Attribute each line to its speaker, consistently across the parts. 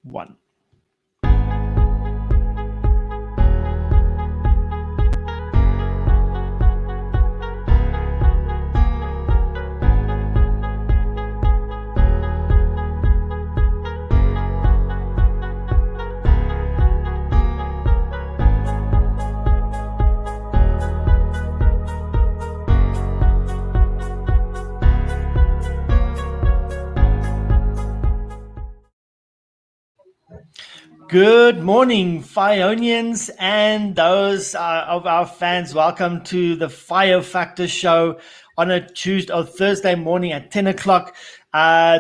Speaker 1: One. Good morning, Fionians and those of our fans. Welcome to the FioFactor Show on a Tuesday or Thursday morning at 10 o'clock.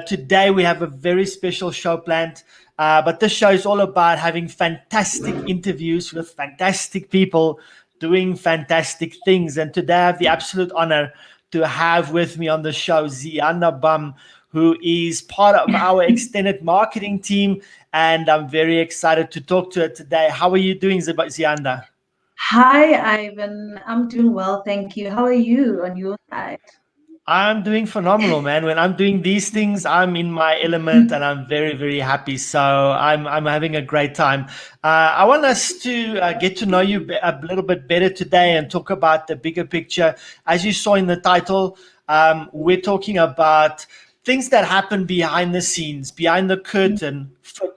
Speaker 1: Today we have a very special show planned, but this show is all about having fantastic interviews with fantastic people doing fantastic things. And today I have the absolute honor to have with me on the show Ziyanda Bam, who is part of our extended marketing team. And I'm very excited to talk to her today. How are you doing, Ziyanda?
Speaker 2: Hi, Ivan. I'm doing well, thank you. How are you on your side?
Speaker 1: I'm doing phenomenal, man. When I'm doing these things, I'm in my element and I'm very, very happy. So I'm having a great time. I want us to get to know you a little bit better today and talk about the bigger picture. As you saw in the title, we're talking about things that happen behind the scenes, behind the curtain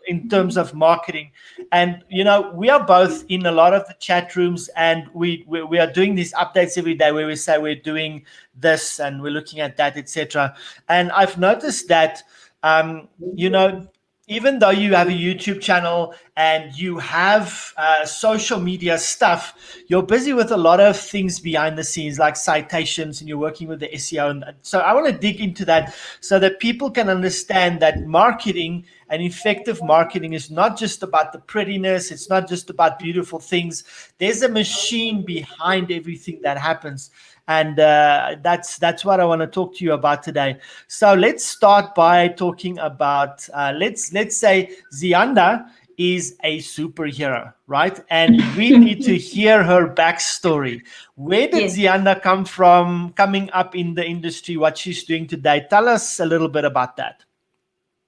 Speaker 1: in terms of marketing. And, you know, we are both in a lot of the chat rooms and we are doing these updates every day where we say we're doing this and we're looking at that, etc. And I've noticed that, you know, even though you have a YouTube channel and you have social media stuff, you're busy with a lot of things behind the scenes, like citations, and you're working with the SEO. And so I want to dig into that so that people can understand that marketing and effective marketing is not just about the prettiness. It's not just about beautiful things. There's a machine behind everything that happens. And that's what I want to talk to you about today. So let's start by talking about, let's say Ziyanda is a superhero, right? And we need to hear her backstory. Where did Ziyanda come from, coming up in the industry, what she's doing today? Tell us a little bit about that.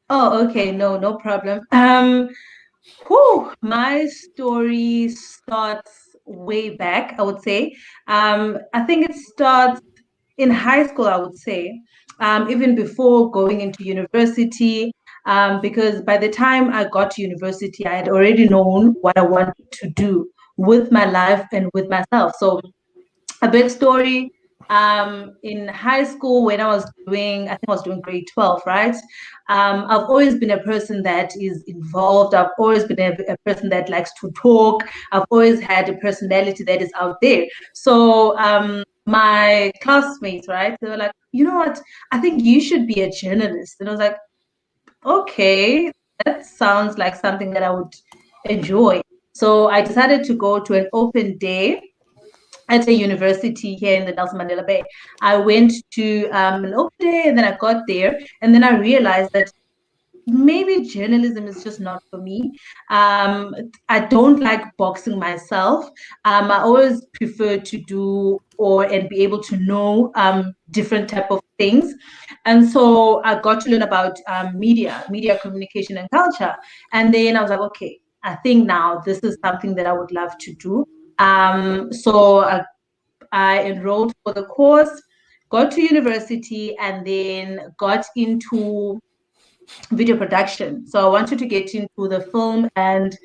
Speaker 2: Oh, okay. No problem. My story starts way back, I would say. I think it starts in high school, I would say, even before going into university, because by the time I got to university, I had already known what I wanted to do with my life and with myself. So a big story, in high school when I think I was doing grade 12, right? I've always been a person that is involved. I've always been a person that likes to talk. I've always had a personality that is out there. So my classmates, right, they were like, you know what, I think you should be a journalist. And I was like, okay, that sounds like something that I would enjoy. So I decided to go to an open day at a university here in the Nelson Mandela Bay. I went to an open day and then I got there and then I realized that maybe journalism is just not for me. I don't like boxing myself. I always prefer to do and be able to know different type of things. And so I got to learn about media communication and culture. And then I was like, okay, I think now this is something that I would love to do. So I enrolled for the course, got to university, and then got into video production. So I wanted to get into the film and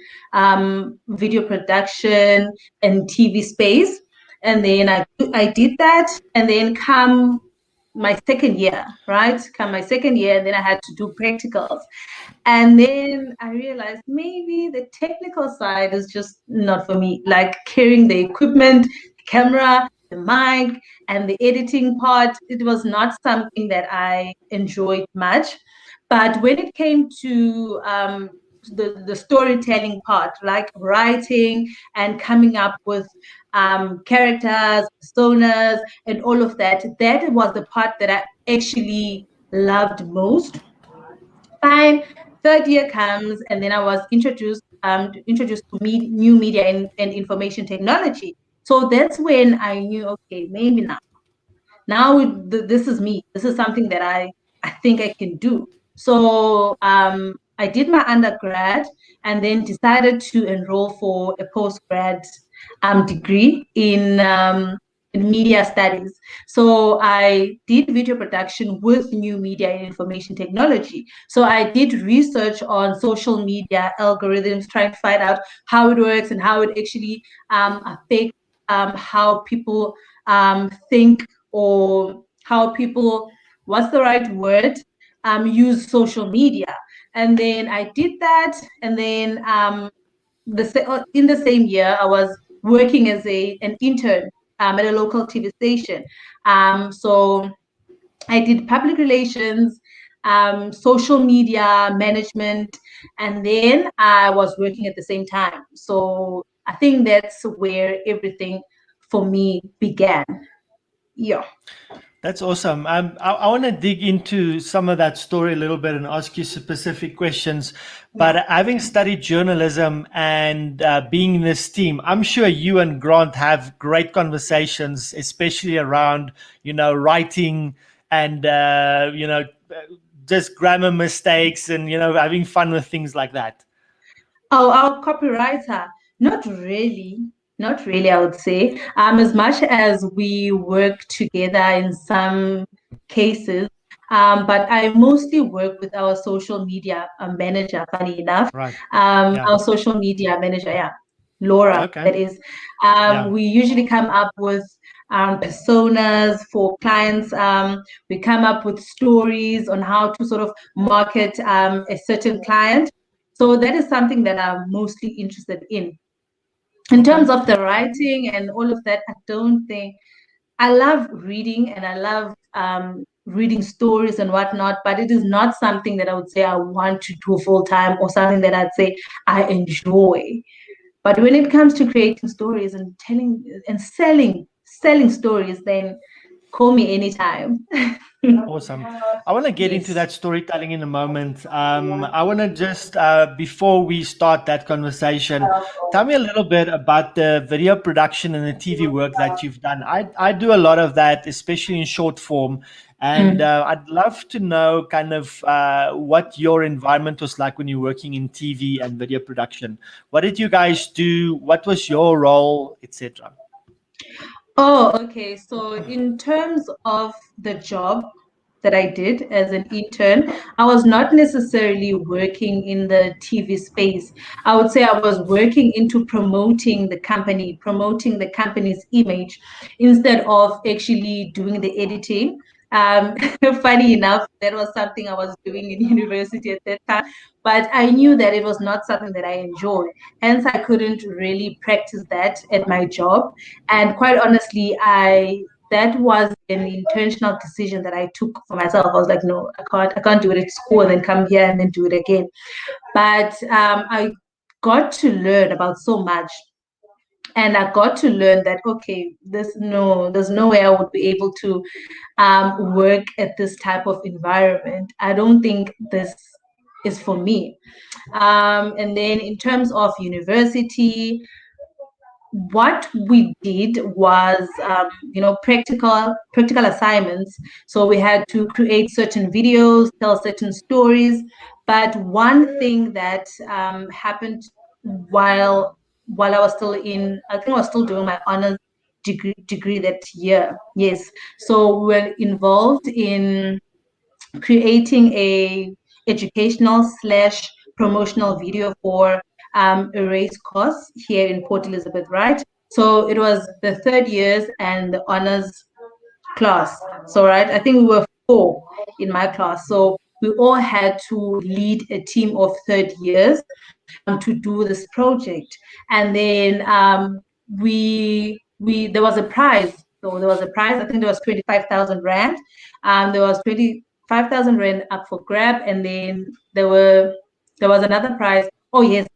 Speaker 2: video production and TV space. And then I did that. And then come my second year, right? And then I had to do practicals. And then I realized maybe the technical side is just not for me, like carrying the equipment, the camera, the mic, and the editing part. It was not something that I enjoyed much. But when it came to the storytelling part, like writing and coming up with characters, personas, and all of that, that was the part that I actually loved most. Fine. Third year comes, and then I was introduced to new media and information technology. So that's when I knew, okay, maybe now this is me. This is something that I think I can do. So I did my undergrad and then decided to enroll for a postgrad degree in media studies. So I did video production with new media and information technology. So I did research on social media algorithms, trying to find out how it works and how it actually affects how people think, or how people, what's the right word, use social media. And then I did that, and then in the same year I was working as an intern at a local TV station. So I did public relations, social media management, and then I was working at the same time. So I think that's where everything for me began. Yeah.
Speaker 1: That's awesome. I want to dig into some of that story a little bit and ask you specific questions.
Speaker 2: Yeah.
Speaker 1: But having studied journalism and being in this team, I'm sure you and Grant have great conversations, especially around, writing and, just grammar mistakes and, having fun with things like that.
Speaker 2: Oh, our copywriter, not really, not really, I would say. As much as we work together in some cases, but I mostly work with our social media manager, funny enough.
Speaker 1: Right. Yeah.
Speaker 2: Our social media manager, yeah, Laura,
Speaker 1: Okay.
Speaker 2: that is.
Speaker 1: Yeah.
Speaker 2: We usually come up with personas for clients. We come up with stories on how to sort of market a certain client. So that is something that I'm mostly interested in. In
Speaker 1: Okay.
Speaker 2: terms of the writing and all of that, I don't think, I love reading and I love reading stories and whatnot, but it is not something that I would say I want to do full time, or something that I'd say I enjoy. But when it comes to creating stories and telling and selling stories, then call me anytime.
Speaker 1: Awesome. I want to get into
Speaker 2: Yes.
Speaker 1: that storytelling in a moment. I want to just, before we start that conversation, tell me a little bit about the video production and the TV work that you've done. I do a lot of that, especially in short form. And
Speaker 2: Mm.
Speaker 1: I'd love to know kind of what your environment was like when you're working in TV and video production. What did you guys do? What was your role, etc.?
Speaker 2: Oh, okay. So in terms of the job that I did as an intern, I was not necessarily working in the TV space. I would say I was working into promoting the company's image instead of actually doing the editing. Um, Funny enough, that was something I was doing in university at that time, but I knew that it was not something that I enjoyed. Hence, I couldn't really practice that at my job. And quite honestly, I that was an intentional decision that I took for myself. I was like, no, I can't do it at school and then come here and then do it again. But I got to learn about so much. And I got to learn that, okay, there's no way I would be able to work at this type of environment. I don't think this is for me. And then in terms of university, what we did was practical assignments. So we had to create certain videos, tell certain stories. But one thing that happened while I was still in, I think I was still doing my honors degree that year. Yes. So we were involved in creating a educational slash promotional video for a race course here in Port Elizabeth, right? So it was the third years and the honors class. So, right, I think we were four in my class. So we all had to lead a team of third years to do this project. And then we there was a prize. So there was a prize. I think there was 25,000 rand. There was 25,000 rand up for grab, and then there was another prize. Oh yes,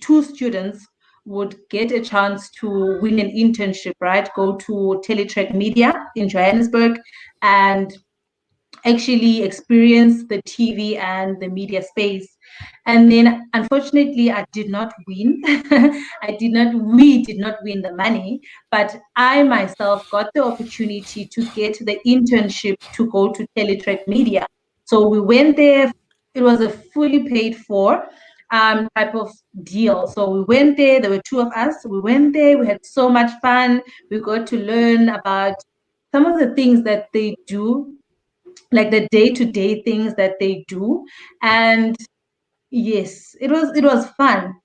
Speaker 2: two students would get a chance to win an internship. Right, go to Teletrack Media in Johannesburg and actually experience the TV and the media space. And then unfortunately, I did not win. We did not win the money, but I myself got the opportunity to get the internship to go to Teletrack Media. So we went there it was a fully paid for type of deal. So we went there were two of us. We went there, we had so much fun. We got to learn about some of the things that they do, like the day-to-day things that they do. And yes, it was fun.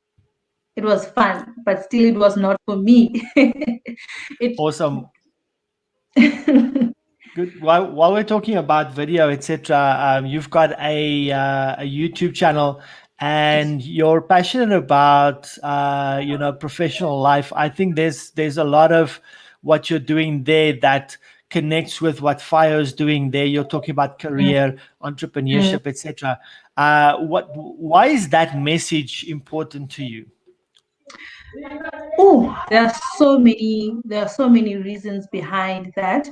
Speaker 2: It was fun, but still it was not for me. it
Speaker 1: Awesome. Good. While we're talking about video, etc., you've got a YouTube channel, and you're passionate about professional life. I think there's a lot of what you're doing there that connects with what Fio's doing there. You're talking about
Speaker 2: Mm,
Speaker 1: career,
Speaker 2: mm.
Speaker 1: entrepreneurship, etc. Why is that message important to you?
Speaker 2: Oh, there are so many reasons behind that.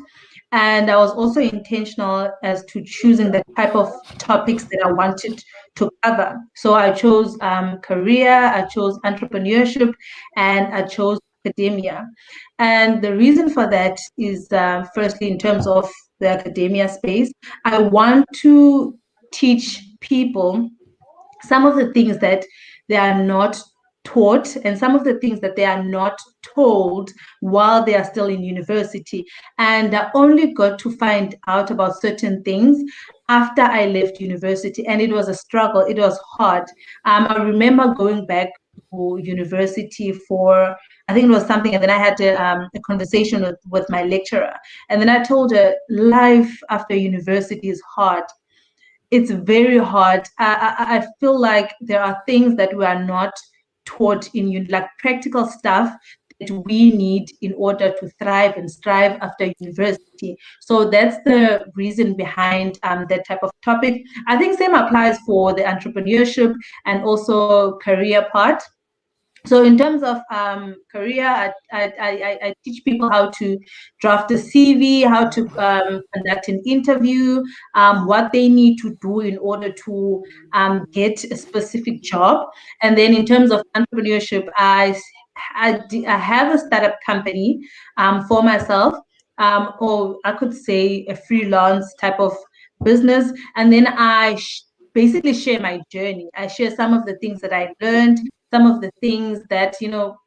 Speaker 2: And I was also intentional as to choosing the type of topics that I wanted to cover. So I chose career, I chose entrepreneurship, and I chose academia. And the reason for that is firstly, in terms of the academia space, I want to teach people some of the things that they are not taught and some of the things that they are not told while they are still in university. And I only got to find out about certain things after I left university, and it was a struggle. It was hard. I remember going back to university for, I think it was something, and then I had a conversation with my lecturer, and then I told her life after university is hard. It's very hard. I feel like there are things that we are not taught like practical stuff that we need in order to thrive and strive after university. So that's the reason behind that type of topic. I think same applies for the entrepreneurship and also career part. So in terms of career, I teach people how to draft a CV, how to conduct an interview, what they need to do in order to get a specific job. And then in terms of entrepreneurship, I have a startup company for myself, or I could say a freelance type of business. And then basically share my journey. I share some of the things that I learned, some of the things that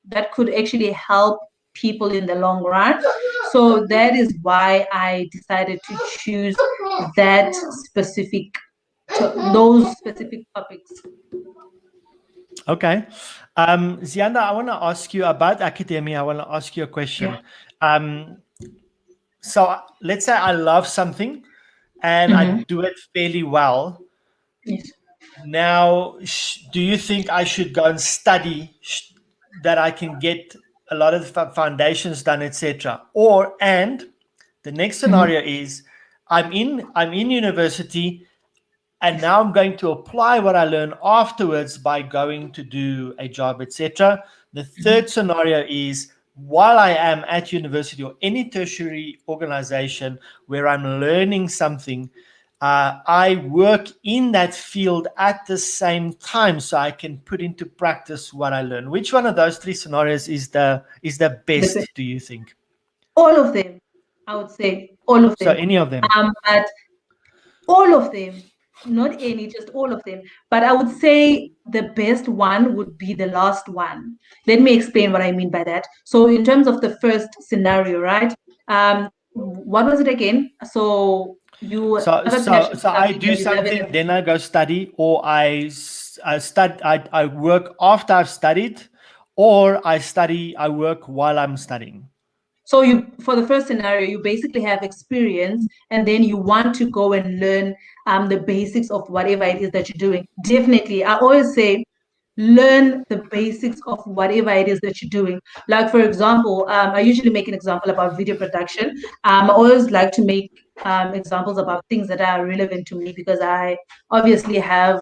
Speaker 2: that could actually help people in the long run. So that is why I decided to choose that specific those specific topics.
Speaker 1: Okay. Ziyanda, I want to ask you about academia. I want to ask you a
Speaker 2: Yeah.
Speaker 1: question. Um, so let's say I love something and I
Speaker 2: Mm-hmm.
Speaker 1: do it fairly well.
Speaker 2: Yes.
Speaker 1: Now, do you think I should go and study that I can get a lot of the foundations done, etc.? And the next
Speaker 2: Mm-hmm.
Speaker 1: scenario is I'm in university, and now I'm going to apply what I learn afterwards by going to do a job, etc. The third scenario is while I am at university or any tertiary organization where I'm learning something, I work in that field at the same time so I can put into practice what I learn. Which one of those three scenarios is the
Speaker 2: The,
Speaker 1: best, do you think?
Speaker 2: all of them, I would say all of
Speaker 1: So
Speaker 2: them.
Speaker 1: any of them.
Speaker 2: But all of them, not any, just all of them. But I would say the best one would be the last one. Let me explain what I mean by that. So, in terms of the first scenario, right? What was it again? So, you
Speaker 1: So,
Speaker 2: have a
Speaker 1: so,
Speaker 2: passion
Speaker 1: so
Speaker 2: for
Speaker 1: I
Speaker 2: something
Speaker 1: do
Speaker 2: and you love it.
Speaker 1: something, then I go study, or I work after I've studied, or I work while I'm studying.
Speaker 2: So you, for the first scenario, you basically have experience, and then you want to go and learn the basics of whatever it is that you're doing. Definitely, I always say, learn the basics of whatever it is that you're doing. Like for example, I usually make an example about video production. I always like to make examples about things that are relevant to me because I obviously have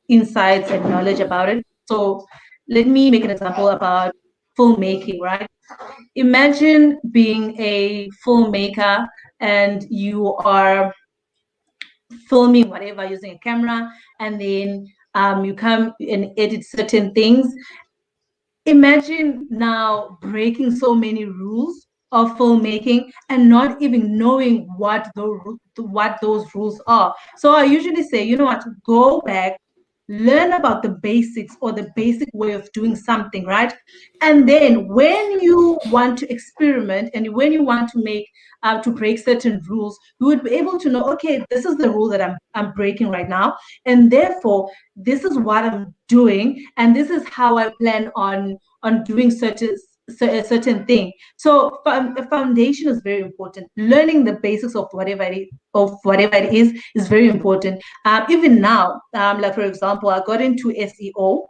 Speaker 2: insights and knowledge about it. So let me make an example about filmmaking, right? Imagine being a filmmaker and you are filming whatever using a camera, and then you come and edit certain things. Imagine now breaking so many rules of filmmaking and not even knowing what those rules are. So I usually say, you know what, go back, learn about the basics or the basic way of doing something, right? And then when you want to experiment and when you want to make to break certain rules, you would be able to know, okay, this is the rule that I'm breaking right now, and therefore this is what I'm doing, and this is how I plan on doing a certain thing. So the foundation is very important. Learning the basics of whatever it is very important. Even now, like for example, I got into SEO,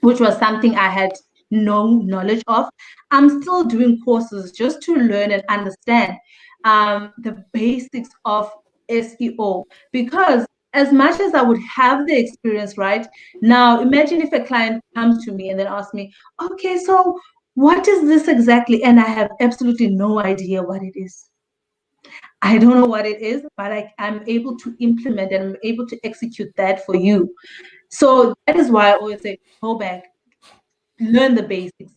Speaker 2: which was something I had no knowledge of. I'm still doing courses just to learn and understand the basics of SEO, because as much as I would have the experience right now, imagine if a client comes to me and then asks me, okay, so what is this exactly? And I have absolutely no idea what it is. I don't know what it is, but I'm able to implement and I'm able to execute that for you. So that is why I always say, go back, learn the basics,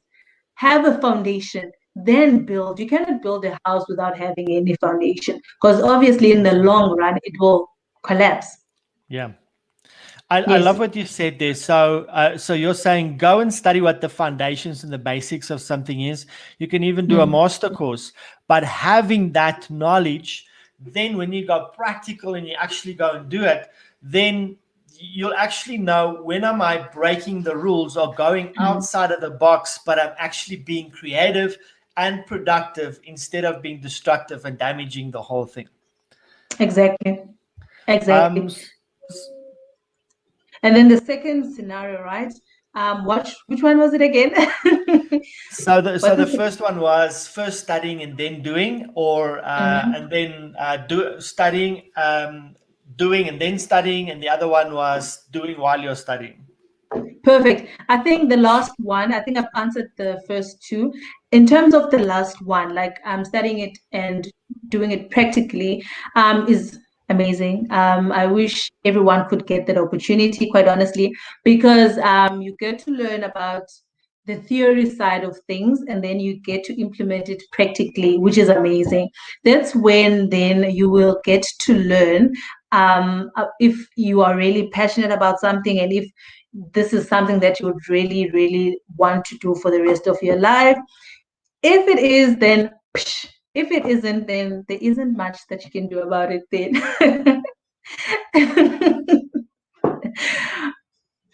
Speaker 2: have a foundation, then build. You cannot build a house without having any foundation, because obviously in the long run, it will collapse.
Speaker 1: Yeah. I
Speaker 2: Yes.
Speaker 1: love what you said there. So you're saying go and study what the foundations and the basics of something is. You can even do a master course, but having that knowledge, then when you go practical and you actually go and do it, then you'll actually know, when am I breaking the rules or going outside of the box, but I'm actually being creative and productive instead of being destructive and damaging the whole thing.
Speaker 2: Exactly.
Speaker 1: Um,
Speaker 2: Exactly. And then the second scenario, right? Which one was it again?
Speaker 1: So the
Speaker 2: What's the
Speaker 1: first one was first studying and then doing, or and then studying, doing and then studying, and the other one was doing while you're studying.
Speaker 2: Perfect. I think the last one, I think I've answered the first two. In terms of the last one, like studying it and doing it practically, is amazing. I wish everyone could get that opportunity, quite honestly, because you get to learn about the theory side of things and then you get to implement it practically, which is amazing. That's when then you will get to learn if you are really passionate about something and if this is something that you would really, really want to do for the rest of your life. If it is, then psh, if it isn't, then there isn't much that you can do about it then.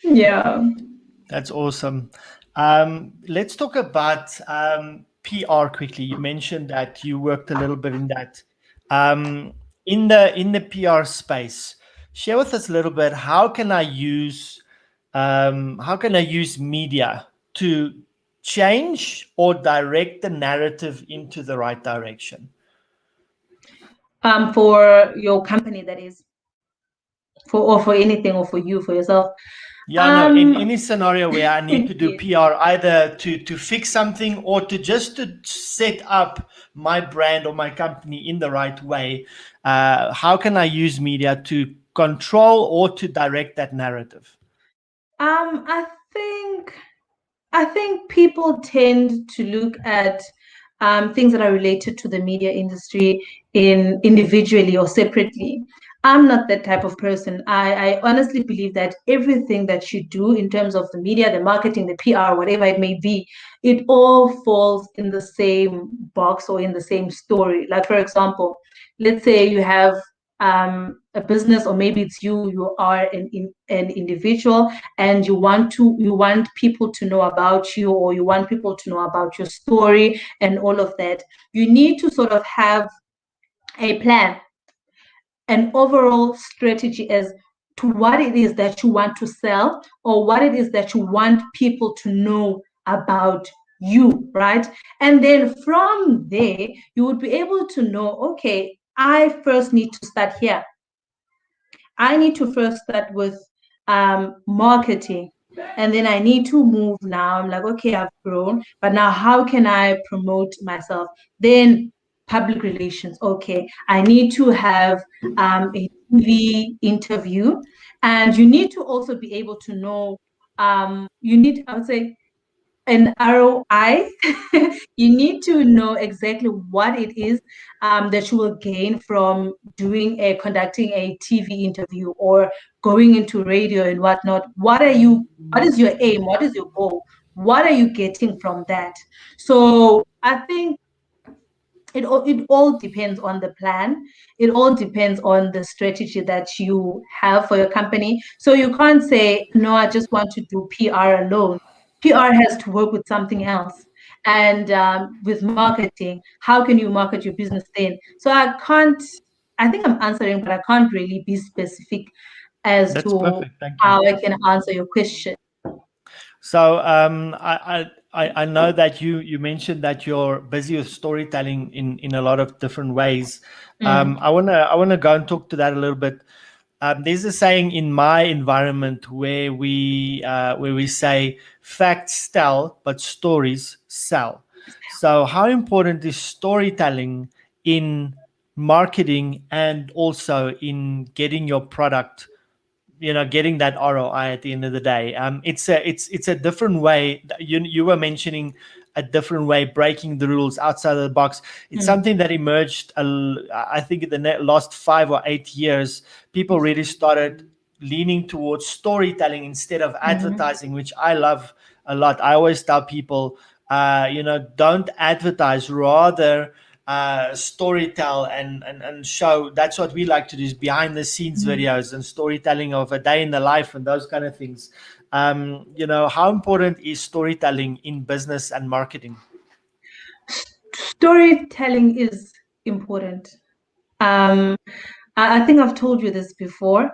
Speaker 2: Yeah.
Speaker 1: That's awesome. Let's talk about PR quickly. You mentioned that you worked a little bit in that. In the PR space, share with us a little bit. How can I use media to change or direct the narrative into the right direction?
Speaker 2: For your company, that is, for anything, or for you, for yourself.
Speaker 1: Yeah, no, in any scenario where I need to do
Speaker 2: Yes.
Speaker 1: PR, either to fix something or to set up my brand or my company in the right way, how can I use media to control or to direct that narrative?
Speaker 2: I think I think people tend to look at things that are related to the media industry in individually or separately. I'm not that type of person. I honestly believe that everything that you do in terms of the media, the marketing, the PR, whatever it may be, it all falls in the same box or in the same story. Like, for example, let's say you have a business, or maybe it's you are an individual, and you want people to know about you, or you want people to know about your story and all of that. You need to sort of have a plan, an overall strategy as to what it is that you want to sell, or what it is that you want people to know about you, right? And then from there, you would be able to know, okay, I first need to start here. I need to first start with marketing. And then I need to move now. I'm like, okay, I've grown, but now how can I promote myself? Then public relations. Okay, I need to have a TV interview. And you need to also be able to know, I would say, an ROI. You need to know exactly what it is that you will gain from conducting a TV interview or going into radio and whatnot. What is your aim? What is your goal? What are you getting from that? So I think it all depends on the plan. It all depends on the strategy that you have for your company. So you can't say, no, I just want to do PR alone. PR has to work with something else. And with marketing, how can you market your business then? So I think I'm answering, but I can't really be specific as
Speaker 1: That's
Speaker 2: to
Speaker 1: perfect. Thank you.
Speaker 2: how I can answer your question.
Speaker 1: So I know that you mentioned that you're busy with storytelling in a lot of different ways.
Speaker 2: Mm,
Speaker 1: I wanna go and talk to that a little bit. There's a saying in my environment where we say facts tell, but stories sell. So how important is storytelling in marketing and also in getting your product, getting that ROI at the end of the day? It's a different way. You were mentioning a different way, breaking the rules outside of the box. It's
Speaker 2: mm,
Speaker 1: something that emerged, I think, in the last 5 or 8 years. People really started leaning towards storytelling instead of
Speaker 2: mm,
Speaker 1: advertising, which I love a lot. I always tell people, don't advertise, rather storytell and show. That's what we like to do, is behind the scenes
Speaker 2: mm.
Speaker 1: videos and storytelling of a day in the life and those kind of things. How important is storytelling in business and marketing?
Speaker 2: Storytelling is important. Um, I think I've told you this before.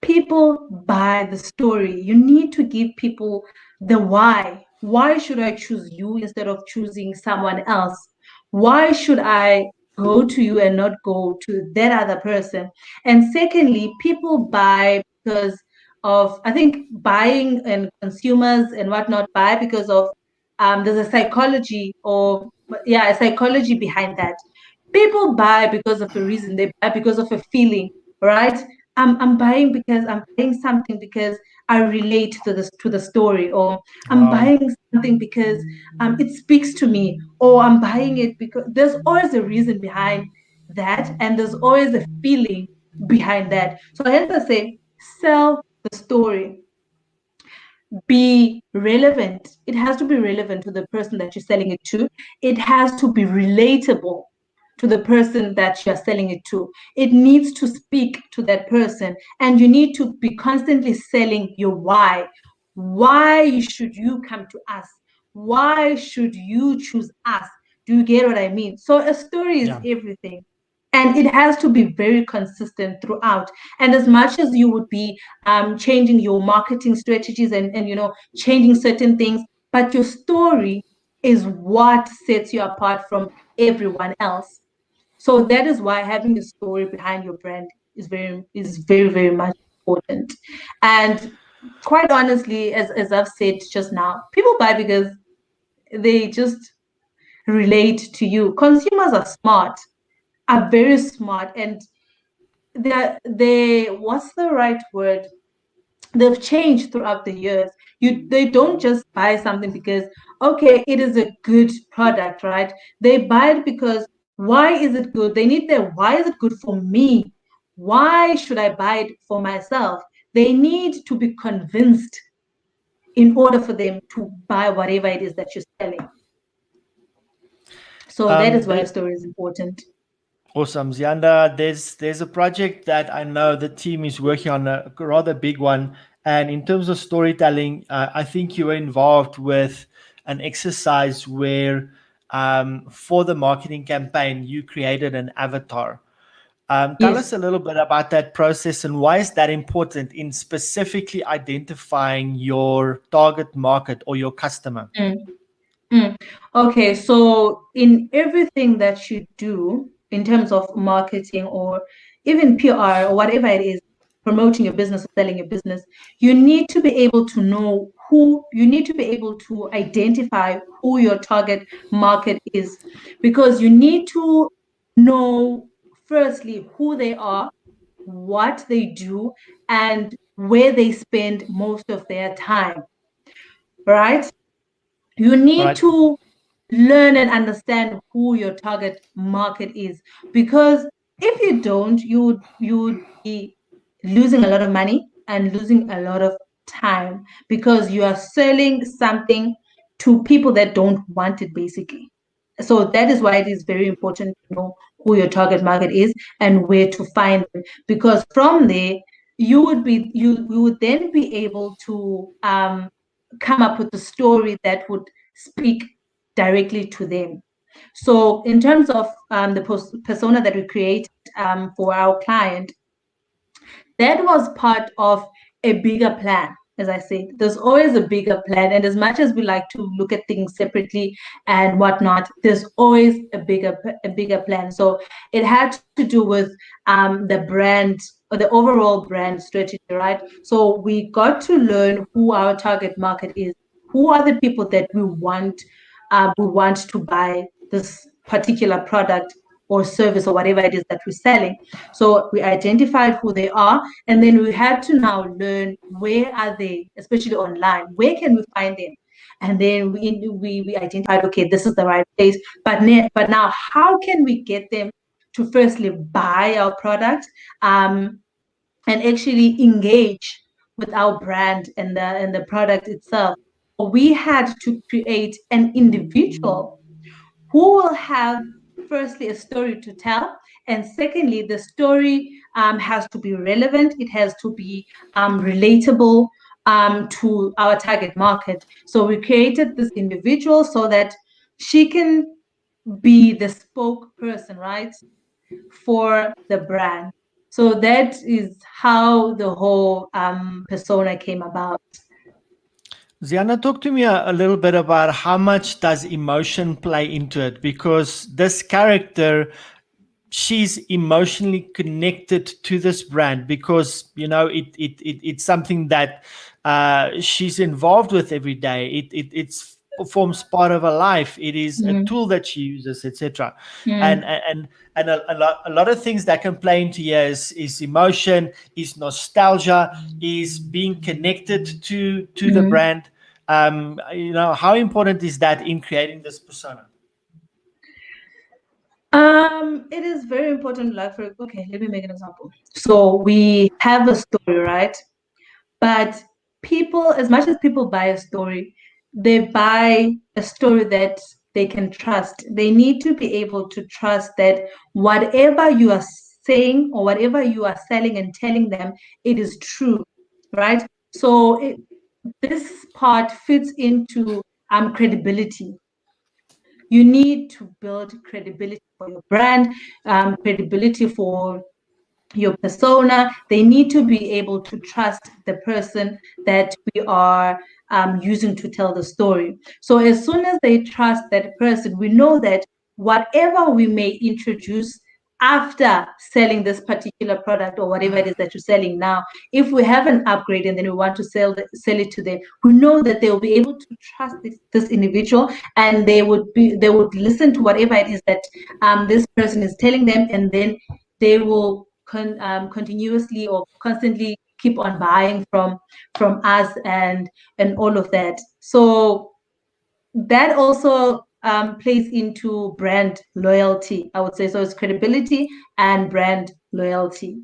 Speaker 2: People buy the story. You need to give people the why. Why should I choose you instead of choosing someone else? Why should I go to you and not go to that other person? And secondly, people buy because of, I think buying and consumers and whatnot buy because of there's a psychology or yeah, a psychology behind that. People buy because of a reason. They buy because of a feeling, right? I'm buying because I'm buying something because I relate to the story, or I'm
Speaker 1: Wow.
Speaker 2: buying something because it speaks to me, or I'm buying it because there's always a reason behind that, and there's always a feeling behind that. So hence I say, sell the story, be relevant. It has to be relevant to the person that you're selling it to. It has to be relatable to the person that you're selling it to. It needs to speak to that person. And you need to be constantly selling your why. Why should you come to us? Why should you choose us? Do you get what I mean? So a story is
Speaker 1: Yeah.
Speaker 2: everything. And it has to be very consistent throughout. And as much as you would be changing your marketing strategies and changing certain things, but your story is what sets you apart from everyone else. So that is why having a story behind your brand is very much important. And quite honestly, as I've said just now, people buy because they just relate to you. Consumers are smart, are very smart, and they what's the right word, they've changed throughout the years. They don't just buy something because okay, it is a good product, right? They buy it because why is it good? They need their why is it good for me? Why should I buy it for myself? They need to be convinced in order for them to buy whatever it is that you're selling. So that is why a
Speaker 1: There,
Speaker 2: story is important.
Speaker 1: Awesome, Ziyanda. There's a project that I know the team is working on, a rather big one. And in terms of storytelling, I think you were involved with an exercise where, for the marketing campaign, you created an avatar. Tell
Speaker 2: Yes.
Speaker 1: us a little bit about that process and why is that important in specifically identifying your target market or your customer?
Speaker 2: Mm. Mm. Okay, so in everything that you do in terms of marketing or even PR or whatever it is, promoting your business or selling your business, you need to be able to know who, you need to be able to identify who your target market is, because you need to know firstly who they are, what they do, and where they spend most of their time, right? You
Speaker 1: All
Speaker 2: need
Speaker 1: right.
Speaker 2: to learn and understand who your target market is, because if you don't, you would be losing a lot of money and losing a lot of time, because you are selling something to people that don't want it, basically. So that is why it is very important to know who your target market is and where to find them, because from there you would then be able to come up with a story that would speak directly to them. So in terms of the persona that we created for our client, that was part of a bigger plan. As I said, there's always a bigger plan, and as much as we like to look at things separately and whatnot, there's always a bigger plan. So it had to do with the brand, or the overall brand strategy, right? So we got to learn who our target market is, who are the people that we want to buy this particular product or service or whatever it is that we're selling. So we identified who they are, and then we had to now learn where are they, especially online. Where can we find them? And then we identified, okay, this is the right place. But now, how can we get them to firstly buy our product, and actually engage with our brand and the product itself? We had to create an individual who will have, firstly, a story to tell, and secondly, the story has to be relevant, it has to be relatable to our target market. So we created this individual so that she can be the spokesperson, right, for the brand. So that is how the whole persona came about.
Speaker 1: Ziyanda, talk to me a little bit about how much does emotion play into it? Because this character, she's emotionally connected to this brand because it's something that she's involved with every day. It's forms part of her life. It is a tool that she uses, etc. And a lot of things that can play into here is emotion, is nostalgia, is being connected to the brand. How important is that in creating this persona?
Speaker 2: It is very important. Like, okay, let me make an example. So we have a story, right? But people, as much as people buy a story, they buy a story that they can trust. They need to be able to trust that whatever you are saying or whatever you are selling and telling them, it is true, right? So this part fits into credibility. You need to build credibility for your brand, credibility for your persona. They need to be able to trust the person that we are using to tell the story. So as soon as they trust that person, we know that whatever we may introduce after selling this particular product or whatever it is that you're selling now, if we have an upgrade and then we want to sell it to them, we know that they will be able to trust this individual, and they would listen to whatever it is that this person is telling them, and then they will continuously or constantly keep on buying from us and all of that. So that also plays into brand loyalty, I would say. So it's credibility and brand loyalty.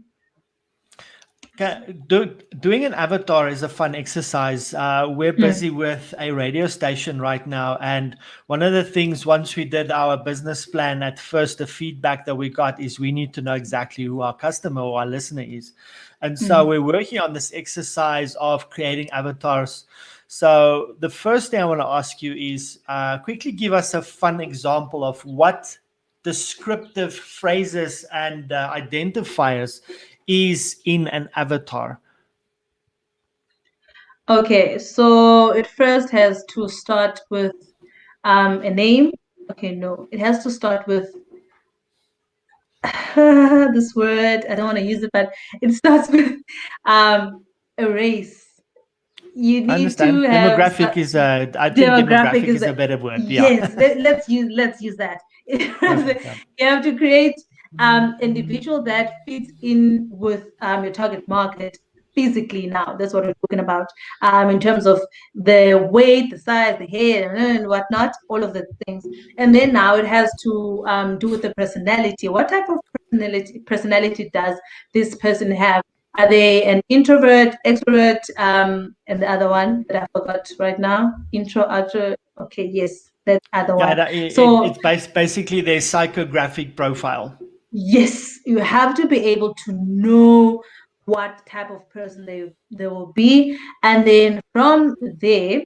Speaker 1: Doing an avatar is a fun exercise. We're busy with a radio station right now. And one of the things, once we did our business plan, at first, the feedback that we got is we need to know exactly who our customer or our listener is. And so we're working on this exercise of creating avatars. So the first thing I want to ask you is quickly give us a fun example of what descriptive phrases and identifiers is in an avatar.
Speaker 2: Okay, so it first has to start with a name. Okay, no, it has to start with this word. I don't want to use it, but it starts with a race. You
Speaker 1: I
Speaker 2: need to
Speaker 1: understand.
Speaker 2: have
Speaker 1: I think demographic is a better word.
Speaker 2: yes.
Speaker 1: Yeah.
Speaker 2: Let's use that.
Speaker 1: Perfect. Yeah.
Speaker 2: You have to create individual that fits in with your target market. physically now. That's what we're talking about. In terms of the weight, the size, the hair, and whatnot, all of the things. And then now it has to do with the personality. What type of personality does this person have? Are they an introvert, extrovert, and the other one that I forgot right now? Intro, outro. Okay, yes, that other one. So
Speaker 1: it's basically their psychographic profile.
Speaker 2: yes, you have to be able to know what type of person they will be, and then from there,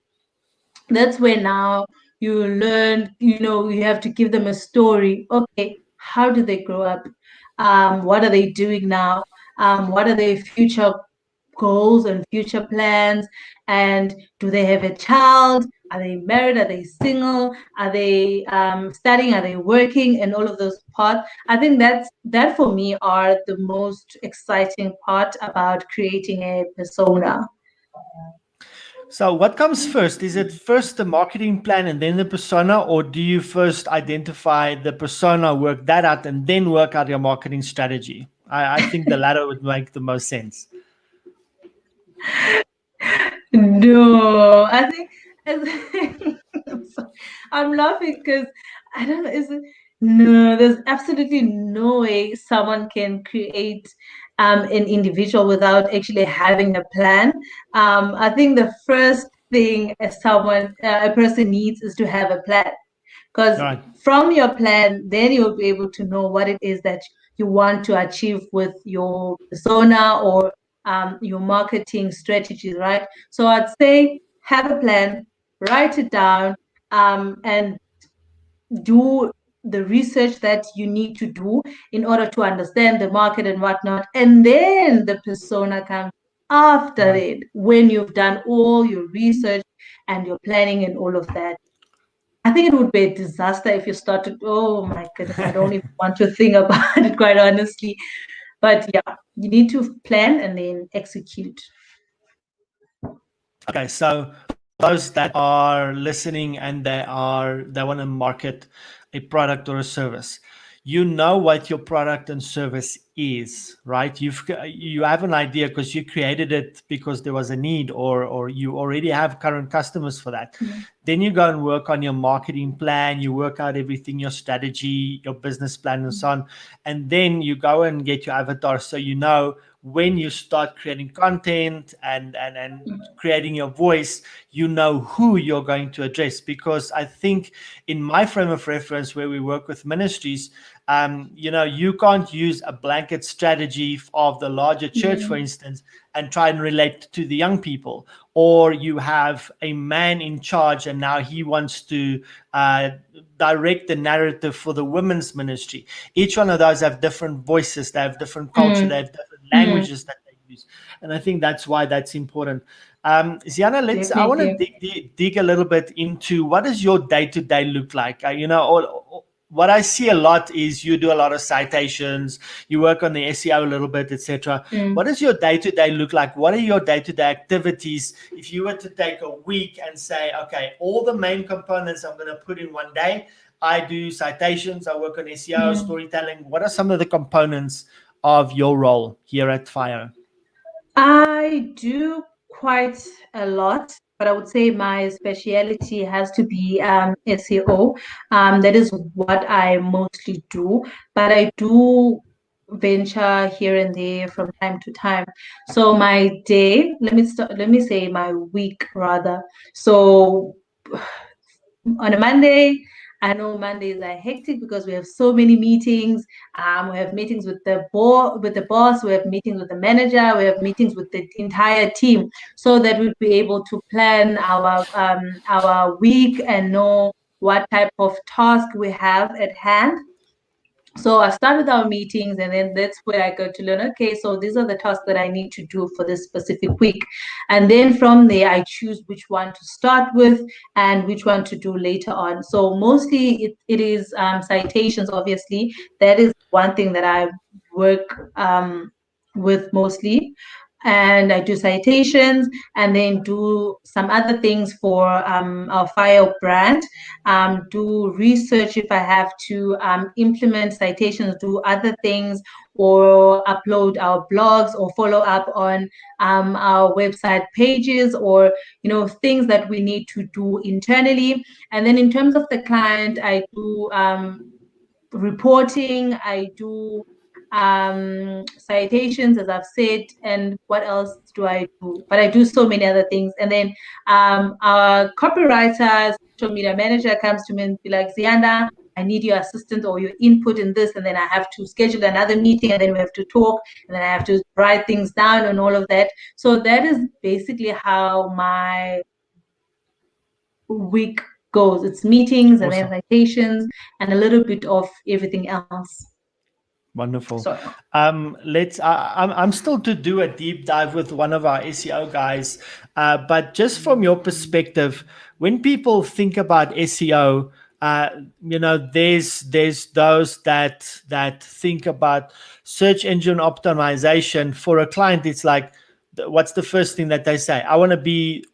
Speaker 2: that's where now you learn. You have to give them a story. Okay, how did they grow up? What are they doing now? What are their future goals and future plans? And do they have a child? Are they married? Are they single? Are they studying? Are they working? And all of those parts. I think that for me are the most exciting part about creating a persona.
Speaker 1: So what comes first? Is it first the marketing plan and then the persona, or do you first identify the persona, work that out, and then work out your marketing strategy? I think the latter would make the most sense.
Speaker 2: No, I think I'm laughing because I don't know. No, there's absolutely no way someone can create an individual without actually having a plan. I think the first thing a person needs is to have a plan, because
Speaker 1: Right.
Speaker 2: from your plan, then you'll be able to know what it is that you want to achieve with your persona or your marketing strategies, right? So I'd say have a plan, write it down, and do the research that you need to do in order to understand the market and whatnot. And then the persona comes after
Speaker 1: Right.
Speaker 2: it, when you've done all your research and your planning and all of that. I think it would be a disaster if you started. Oh my goodness, I don't even want to think about it, quite honestly. But yeah, you need to plan and then execute.
Speaker 1: Okay, so those that are listening and they want to market a product or a service, you know what your product and service is, right? You have an idea because you created it because there was a need, or you already have current customers for that.
Speaker 2: Mm.
Speaker 1: Then you go and work on your marketing plan, you work out everything, your strategy, your business plan, and so on. And then you go and get your avatar, so you know when you start creating content and creating your voice, you know who you're going to address. Because I think in my frame of reference, where we work with ministries, you can't use a blanket strategy of the larger church, for
Speaker 2: Mm.
Speaker 1: instance, and try and relate to the young people. Or you have a man in charge and now he wants to direct the narrative for the women's ministry. Each one of those have different voices, they have different culture, they
Speaker 2: Mm.
Speaker 1: have different
Speaker 2: Mm.
Speaker 1: languages that they use. And I think that's why that's important. Ziyanda, I want to
Speaker 2: Definitely.
Speaker 1: dig a little bit into what does your day-to-day look like? What I see a lot is you do a lot of citations, you work on the SEO a little bit, etc.
Speaker 2: Mm.
Speaker 1: What does your day-to-day look like? What are your day-to-day activities? If you were to take a week and say, okay, all the main components I'm going to put in one day. I do citations, I work on SEO,
Speaker 2: Mm.
Speaker 1: storytelling. What are some of the components of your role here at Fio?
Speaker 2: I do quite a lot, but I would say my speciality has to be SEO. That is what I mostly do, but I do venture here and there from time to time. So my day, let me say my week rather. So on a Monday, I know Mondays are hectic because we have so many meetings. We have meetings with the boss. We have meetings with the manager. We have meetings with the entire team, so that we'll be able to plan our week and know what type of task we have at hand. So I start with our meetings, and then that's where I go to learn. Okay, so these are the tasks that I need to do for this specific week, and then from there I choose which one to start with and which one to do later on. So mostly it is citations. Obviously, that is one thing that I work with mostly. and I do citations, and then do some other things for our Fio brand. Do research if I have to, implement citations, do other things, or upload our blogs, or follow up on our website pages, or things that we need to do internally. And then in terms of the client, I do reporting, I do citations, as I've said, and what else do I do? But I do so many other things. And then our copywriter, social media manager comes to me and be like, Ziyanda, I need your assistance or your input in this, and then I have to schedule another meeting, and then we have to talk, and then I have to write things down and all of that. So that is basically how my week goes. It's meetings and then citations and a little bit of everything else.
Speaker 1: Wonderful.
Speaker 2: So,
Speaker 1: I'm still to do a deep dive with one of our SEO guys, but just from your perspective, when people think about SEO, there's those that think about search engine optimization. For a client, it's like, what's the first thing that they say? I want to be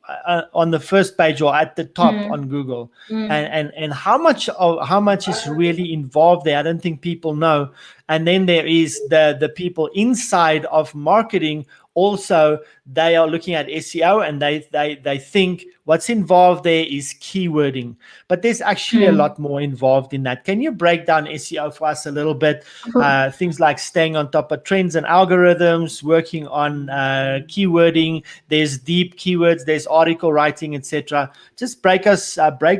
Speaker 1: on the first page or at the top on Google. And how much is really involved there? I don't think people know. And then there is the people inside of marketing. Also, they are looking at SEO, and they think what's involved there is keywording, but there's actually a lot more involved in that. Can you break down SEO for us a little bit? Things like staying on top of trends and algorithms, working on keywording. There's deep keywords, there's article writing, etc. Just break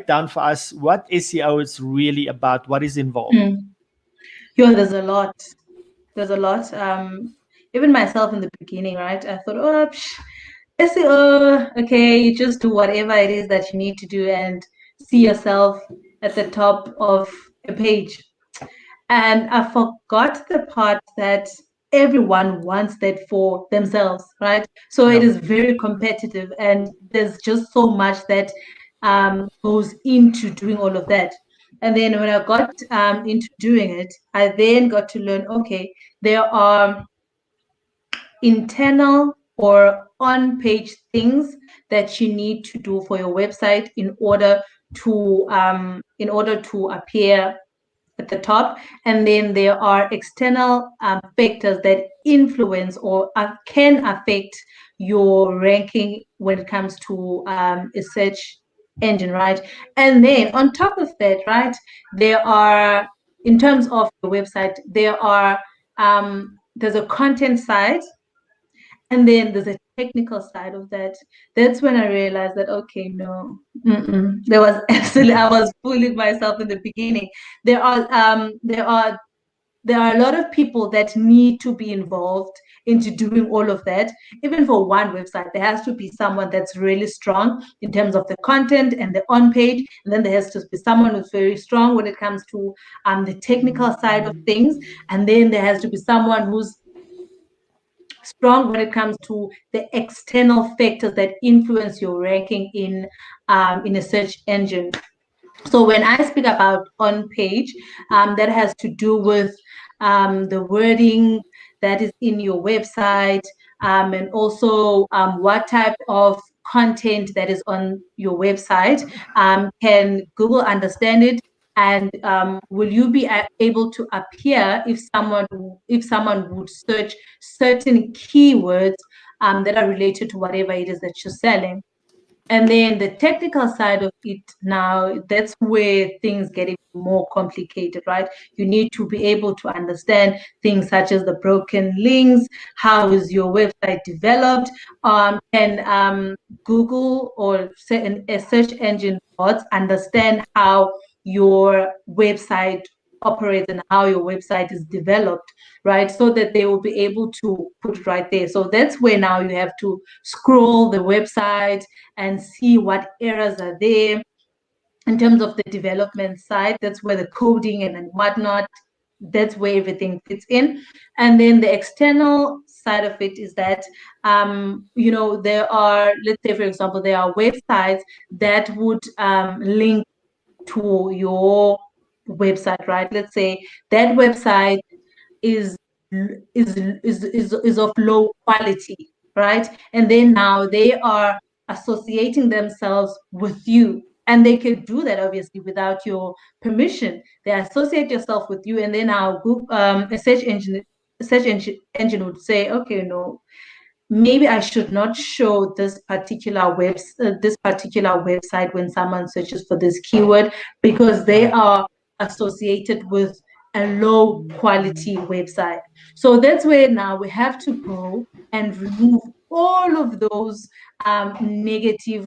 Speaker 1: down for us what SEO is really about, what is involved.
Speaker 2: Yeah, there's a lot. Even myself in the beginning, right? I thought, oh, SEO, okay, you just do whatever it is that you need to do and see yourself at the top of a page. And I forgot the part that everyone wants that for themselves, right? So it is very competitive, and there's just so much that goes into doing all of that. And then when I got into doing it, I then got to learn, okay, there are internal or on-page things that you need to do for your website in order to appear at the top. And then there are external factors that influence or can affect your ranking when it comes to a search engine, right? And then on top of that, right, there are, in terms of the website, there are there's a content side, and then there's a technical side of that. That's when I realized that, okay, no, there was absolutely, I was fooling myself in the beginning. There are a lot of people that need to be involved into doing all of that. Even for one website, there has to be someone that's really strong in terms of the content and the on page, and then there has to be someone who's very strong when it comes to the technical side of things, and then there has to be someone who's strong when it comes to the external factors that influence your ranking in a search engine. So when I speak about on page, that has to do with the wording that is in your website, and also what type of content that is on your website. Can Google understand it? And will you be able to appear if someone would search certain keywords that are related to whatever it is that you're selling? And then the technical side of it now, that's where things get even more complicated, right? You need to be able to understand things such as the broken links. How is your website developed? Can Google or a search engine bots understand how your website operates and how your website is developed, right? So that they will be able to put it right there. So that's where now you have to scroll the website and see what errors are there. In terms of the development side, that's where the coding and whatnot, that's where everything fits in. And then the external side of it is that, there are, let's say, for example, there are websites that would link to your website, right? Let's say that website is of low quality, right? And then now they are associating themselves with you. And they can do that obviously without your permission. They associate yourself with you, and then our Google, a search engine would say, okay, no, maybe I should not show this particular website when someone searches for this keyword, because they are associated with a low quality website. So that's where now we have to go and remove all of those negative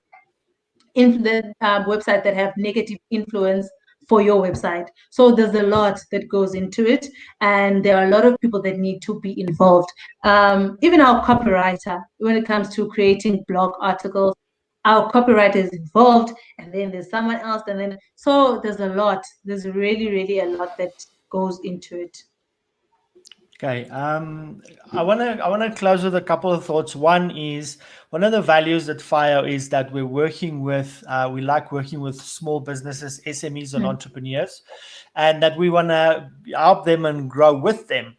Speaker 2: websites that have negative influence for your website. So there's a lot that goes into it, and there are a lot of people that need to be involved. Even our copywriter, when it comes to creating blog articles, our copywriter is involved, and then there's someone else, and then so there's a lot. There's really, really a lot that goes into it.
Speaker 1: Okay. I wanna close with a couple of thoughts. One is one of the values at FIO is that we like working with small businesses, SMEs, and entrepreneurs, and that we want to help them and grow with them.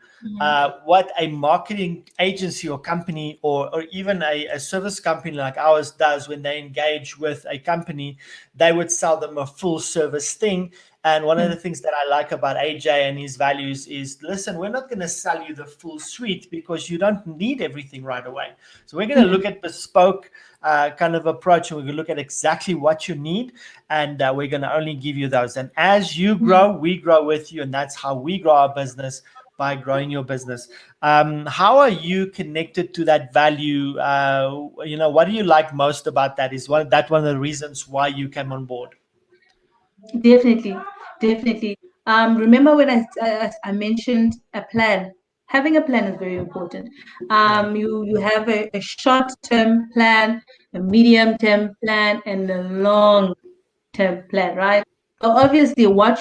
Speaker 1: What a marketing agency or company, or even a service company like ours does when they engage with a company, they would sell them a full service thing. And one of the things that I like about AJ and his values is, listen, we're not going to sell you the full suite because you don't need everything right away. So we're going to look at bespoke kind of approach, and we're going to look at exactly what you need, and we're going to only give you those. And as you grow, we grow with you, and that's how we grow our business, by growing your business. How are you connected to that value? What do you like most about that? Is one of the reasons why you came on board?
Speaker 2: Definitely, definitely. Remember when I mentioned a plan? Having a plan is very important. You have a short-term plan, a medium-term plan, and a long-term plan, right? So obviously, what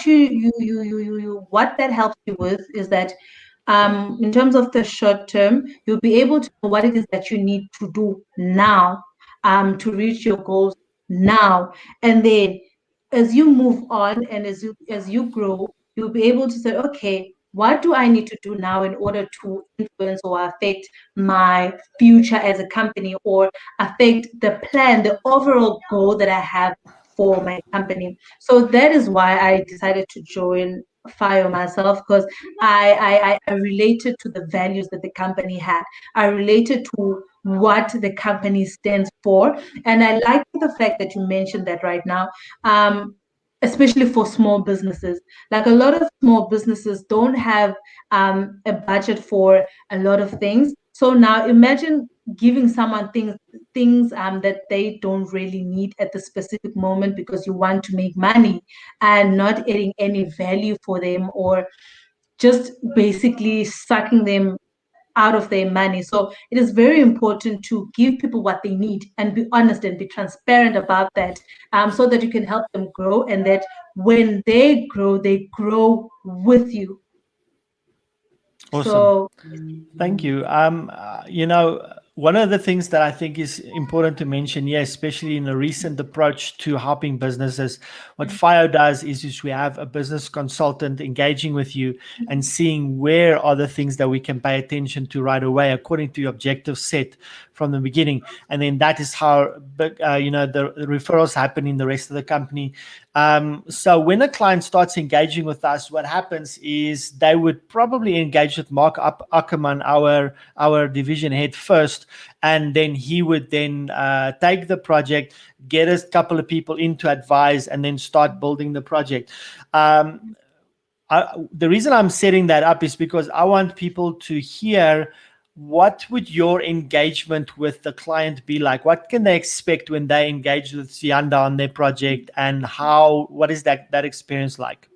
Speaker 2: that helps you with is that, in terms of the short term, you'll be able to know what it is that you need to do now, to reach your goals now, and then as you move on and as you grow, you'll be able to say, okay, what do I need to do now in order to influence or affect my future as a company, or affect the plan, the overall goal that I have for my company? So that is why I decided to join FIO myself, because I related to the values that the company had. I related to what the company stands for. And I like the fact that you mentioned that right now, especially for small businesses. Like, a lot of small businesses don't have a budget for a lot of things. So now imagine giving someone things that they don't really need at the specific moment, because you want to make money, and not adding any value for them, or just basically sucking them out of their money. So it is very important to give people what they need, and be honest and be transparent about that, so that you can help them grow, and that when they grow with you.
Speaker 1: Awesome.
Speaker 2: So
Speaker 1: Thank you. One of the things that I think is important to mention, yeah, especially in a recent approach to helping businesses, what FIO does is we have a business consultant engaging with you and seeing where are the things that we can pay attention to right away according to your objective set from the beginning. And then that is how the referrals happen in the rest of the company. So when a client starts engaging with us, what happens is they would probably engage with Mark Ackerman, our division head, first, and then he would then take the project, get a couple of people in to advise, and then start building the project. The reason I'm setting that up is because I want people to hear, what would your engagement with the client be like? What can they expect when they engage with Ziyanda on their project, and what is that experience like?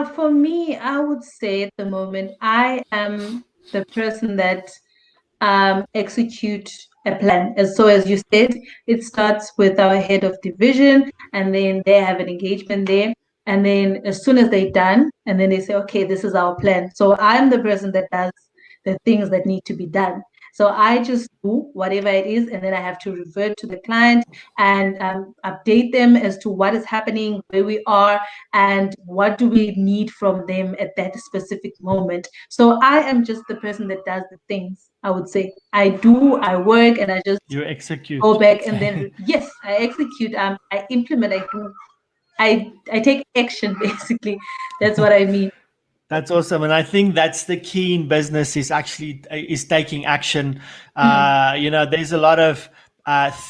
Speaker 2: for me, I would say at the moment, I am the person that execute a plan. And so, as you said, it starts with our head of division, and then they have an engagement there. And then as soon as they're done, and then they say, okay, this is our plan. So I'm the person that does the things that need to be done. So I just do whatever it is, and then I have to revert to the client and update them as to what is happening, where we are, and what do we need from them at that specific moment. So I am just the person that does the things. I would say I work, and I just
Speaker 1: You execute.
Speaker 2: go back, and then yes, I execute. I implement. I take action basically. That's what I mean.
Speaker 1: That's awesome, and I think that's the key in business is taking action. There's a lot of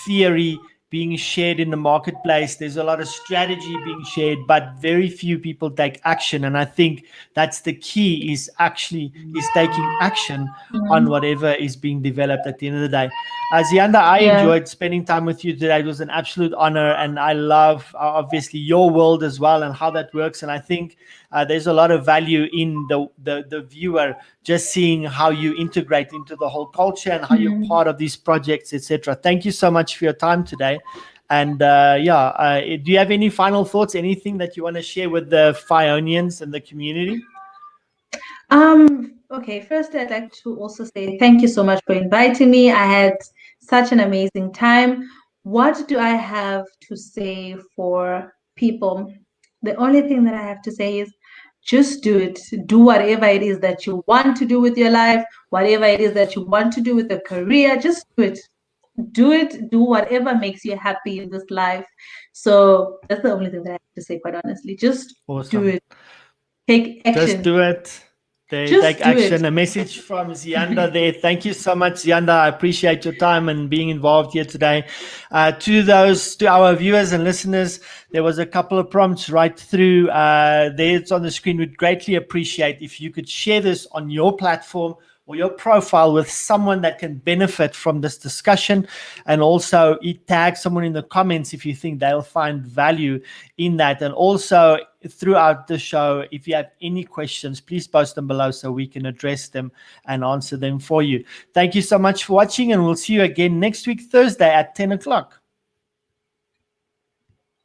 Speaker 1: theory being shared in the marketplace. There's a lot of strategy being shared, but very few people take action. And I think that's the key is taking action on whatever is being developed at the end of the day. Ziyanda, I enjoyed spending time with you today. It was an absolute honor, and I love obviously your world as well and how that works. And I think there's a lot of value in the viewer just seeing how you integrate into the whole culture and how you're part of these projects, etc. Thank you so much for your time today. And do you have any final thoughts? Anything that you want to share with the Fionians and the community?
Speaker 2: Okay, first I'd like to also say thank you so much for inviting me. I had such an amazing time. What do I have to say for people? The only thing that I have to say is just do it. Do whatever it is that you want to do with your life, whatever it is that you want to do with a career, just do it. Do it. Do whatever makes you happy in this life. So that's the only thing that I have to say, quite honestly. Just do it. Take action.
Speaker 1: Just do it. Take action. A message from Ziyanda there. Thank you so much, Ziyanda. I appreciate your time and being involved here today. To our viewers and listeners, there was a couple of prompts right through there. It's on the screen. We'd greatly appreciate if you could share this on your platform or your profile with someone that can benefit from this discussion, and also tag someone in the comments if you think they'll find value in that. And also throughout the show, if you have any questions, please post them below so we can address them and answer them for you. Thank you so much for watching, and we'll see you again next week, Thursday at 10 o'clock.